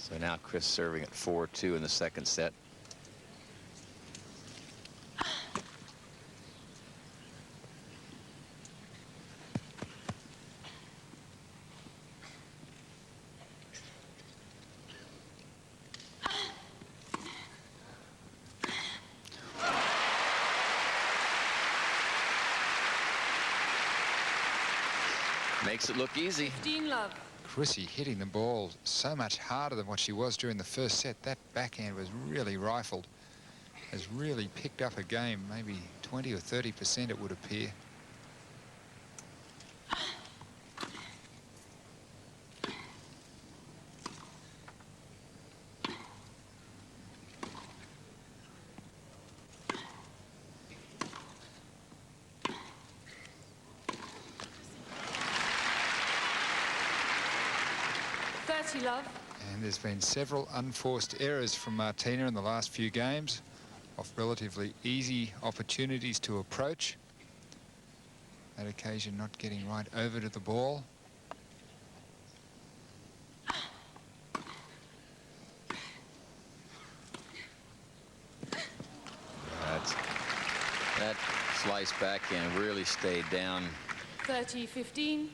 So now Chris serving at 4-2 in the second set. Makes it look easy. 15-love. Chrissy hitting the ball so much harder than what she was during the first set. That backhand was really rifled. Has really picked up a game, maybe 20 or 30% it would appear. Love. And there's been several unforced errors from Martina in the last few games, off relatively easy opportunities to approach. That occasion not getting right over to the ball. That slice backhand really stayed down. 30-15.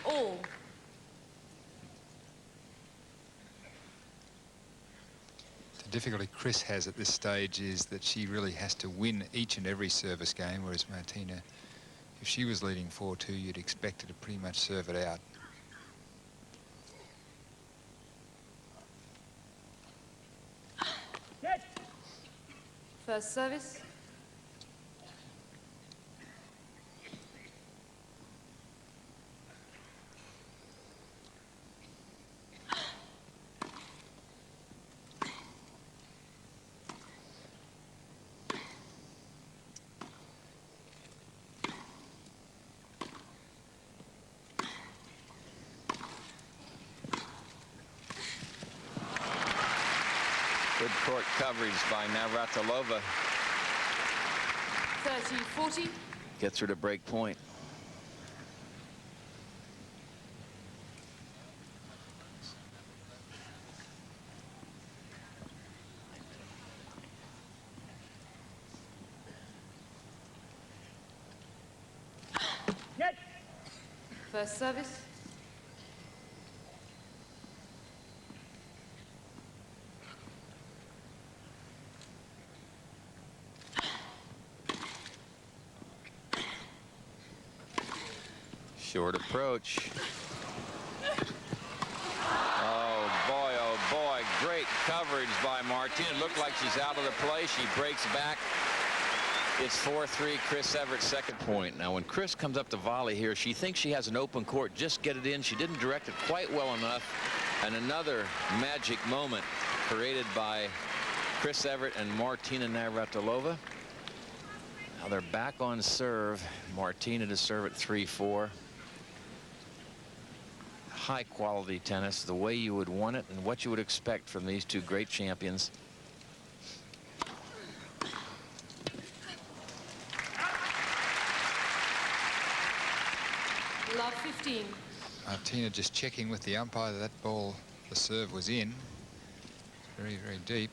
All. The difficulty Chris has at this stage is that she really has to win each and every service game, whereas Martina, if she was leading 4-2, you'd expect her to pretty much serve it out. First service. Good court coverage by Navratilova. 30-40. Gets her to break point. First service. Short approach. Oh boy, great coverage by Martina. It looked like she's out of the play. She breaks back. It's 4-3, Chris Everett, second point. Now, when Chris comes up to volley here, she thinks she has an open court. Just get it in. She didn't direct it quite well enough. And another magic moment created by Chris Everett and Martina Navratilova. Now they're back on serve. Martina to serve at 3-4. High quality tennis, the way you would want it and what you would expect from these two great champions. Love 15. Martina just checking with the umpire that that ball, the serve was in. Very, very deep.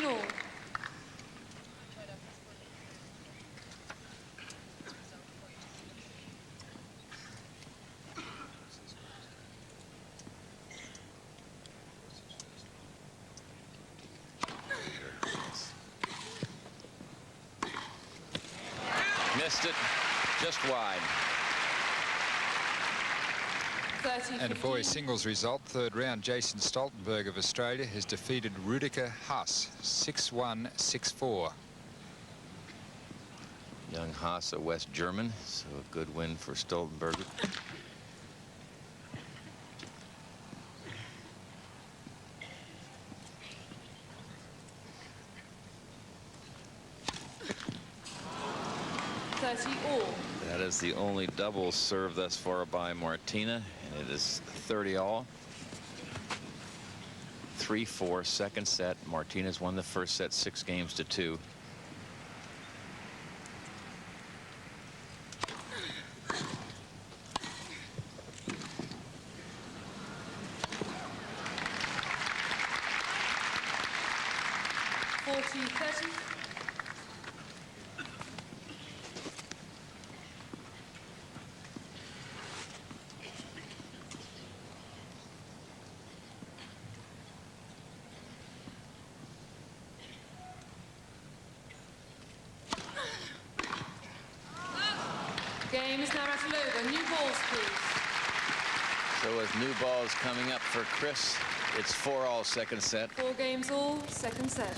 All. Missed it just wide. And a boys singles result, third round. Jason Stoltenberg of Australia has defeated Rudiger Haas 6-1, 6-4. Young Haas, a West German, so a good win for Stoltenberger. All. That is the only double serve thus far by Martina, and it is 30 all. 3-4 second set. Martinez won the first set 6-2. Game is Navratilova. New balls, please. So with new balls coming up for Chris, it's 4-all second set. 4 games all, second set.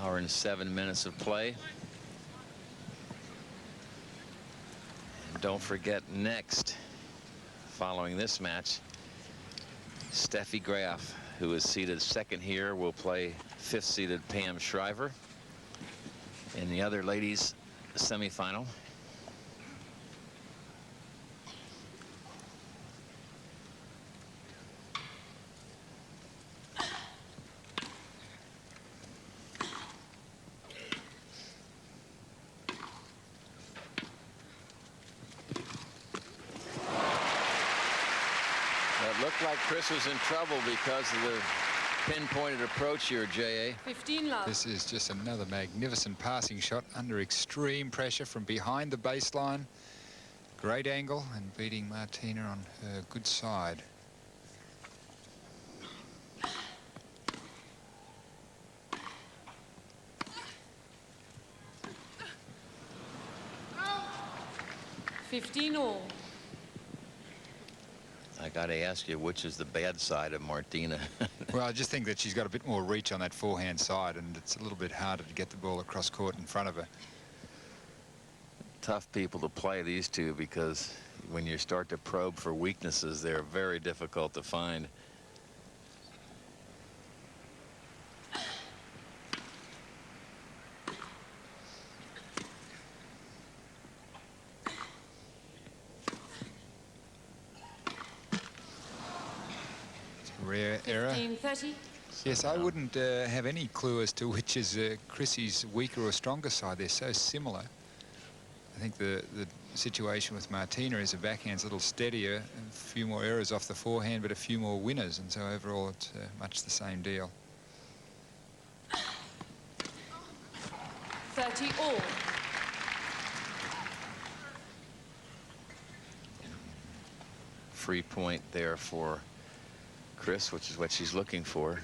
Hour and 7 minutes of play. And don't forget, next, following this match, Steffi Graf, who is seated second here, will play 5th seeded Pam Shriver in the other ladies semifinal. Looked like Chris was in trouble because of the pinpointed approach here, J.A. 15 love. This is just another magnificent passing shot under extreme pressure from behind the baseline. Great angle and beating Martina on her good side. All. I got to ask you, which is the bad side of Martina? Well, I just think that she's got a bit more reach on that forehand side, and it's a little bit harder to get the ball across court in front of her. Tough people to play, these two, because when you start to probe for weaknesses, they're very difficult to find. Rare error. 15-30. Yes, I wouldn't have any clue as to which is Chrissy's weaker or stronger side. They're so similar. I think the situation with Martina is her backhand's a little steadier, a few more errors off the forehand, but a few more winners, and so overall it's much the same deal. 30 all. Free point there for Chris, which is what she's looking for.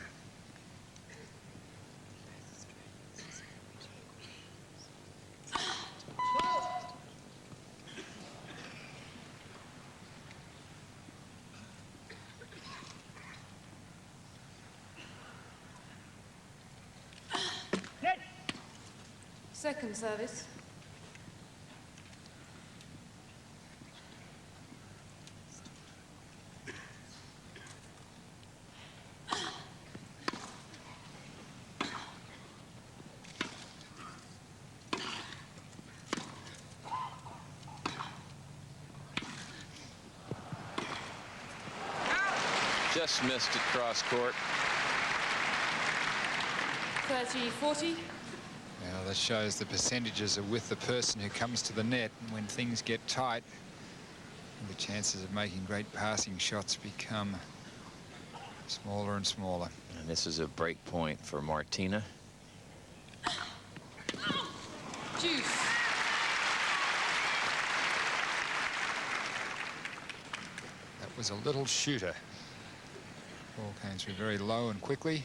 Second service. Just missed it cross court. 30-40. Well, that shows the percentages are with the person who comes to the net, and when things get tight, the chances of making great passing shots become smaller and smaller. And this is a break point for Martina. Juice. That was a little shooter. Ball came through very low and quickly.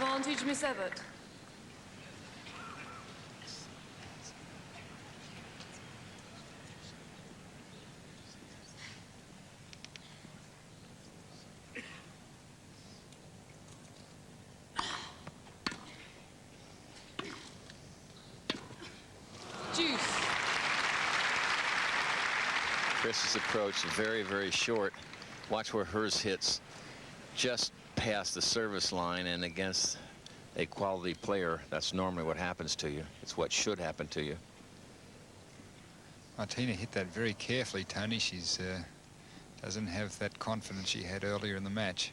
Advantage, Miss Evert. Deuce. Chris's approach very, very short. Watch where hers hits just past the service line, and against a quality player, that's normally what happens to you. It's what should happen to you. Martina hit that very carefully, Tony. She's doesn't have that confidence she had earlier in the match.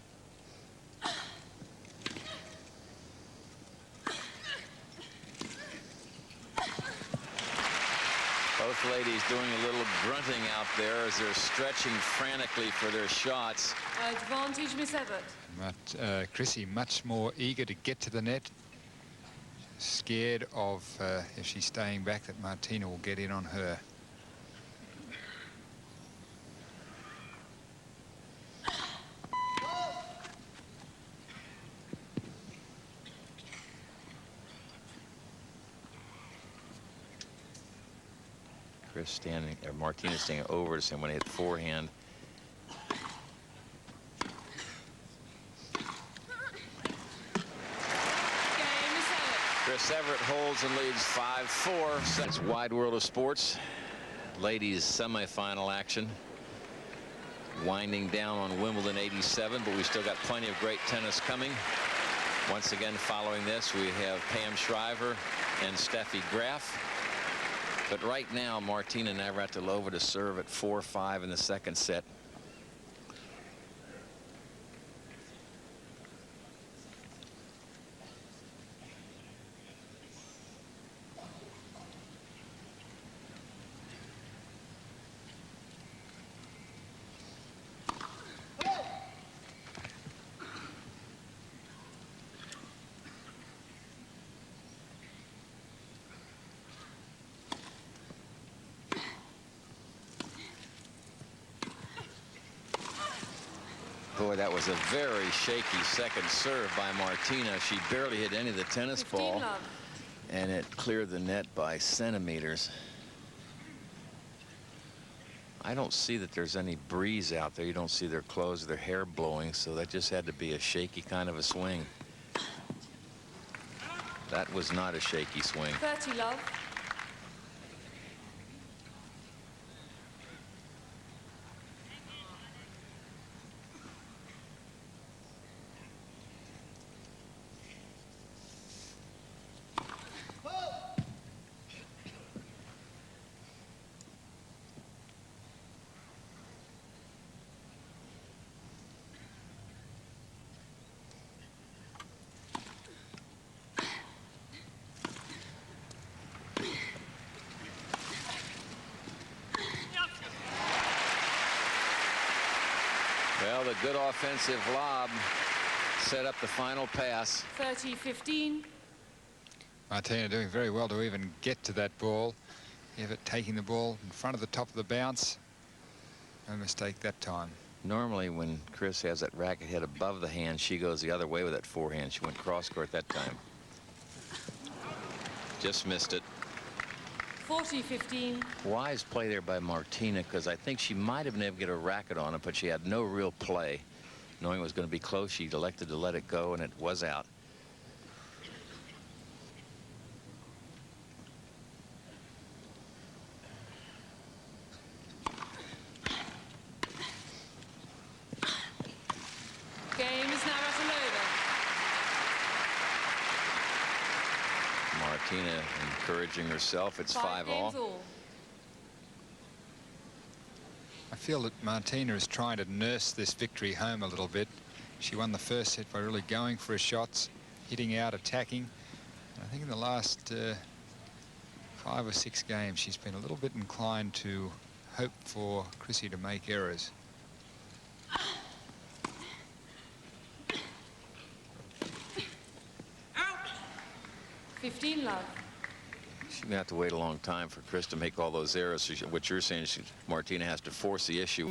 Both ladies doing a little grunting out there as they're stretching frantically for their shots. Advantage, Miss Evert. But Chrissy much more eager to get to the net. Scared of, if she's staying back, that Martina will get in on her. Chris standing, or Martina standing over to him when he hit forehand. Chris Evert holds and leads 5-4. That's Wide World of Sports. Ladies semifinal action. Winding down on Wimbledon 87, but we still got plenty of great tennis coming. Once again, following this, we have Pam Shriver and Steffi Graf. But right now, Martina Navratilova to serve at 4-5 in the second set. Boy, that was a very shaky second serve by Martina. She barely hit any of the tennis ball, and it cleared the net by centimeters. I don't see that there's any breeze out there. You don't see their clothes, their hair blowing, so that just had to be a shaky kind of a swing. That was not a shaky swing. 30 love. Well, the good offensive lob set up the final pass. 30-15. Martina doing very well to even get to that ball. Evert taking the ball in front of the top of the bounce. No mistake that time. Normally, when Chris has that racket hit above the hand, she goes the other way with that forehand. She went cross court that time. Just missed it. 40-15. Wise play there by Martina, because I think she might have been able to get a racket on it, but she had no real play. Knowing it was going to be close, she elected to let it go, and it was out. Game is Navratilova. Martina encouraging herself. It's 5 games all. I feel that Martina is trying to nurse this victory home a little bit. She won the first set by really going for her shots, hitting out, attacking. And I think in the last 5 or 6 games, she's been a little bit inclined to hope for Chrissy to make errors. Out. 15 love. She's going to have to wait a long time for Chris to make all those errors. So what you're saying is Martina has to force the issue.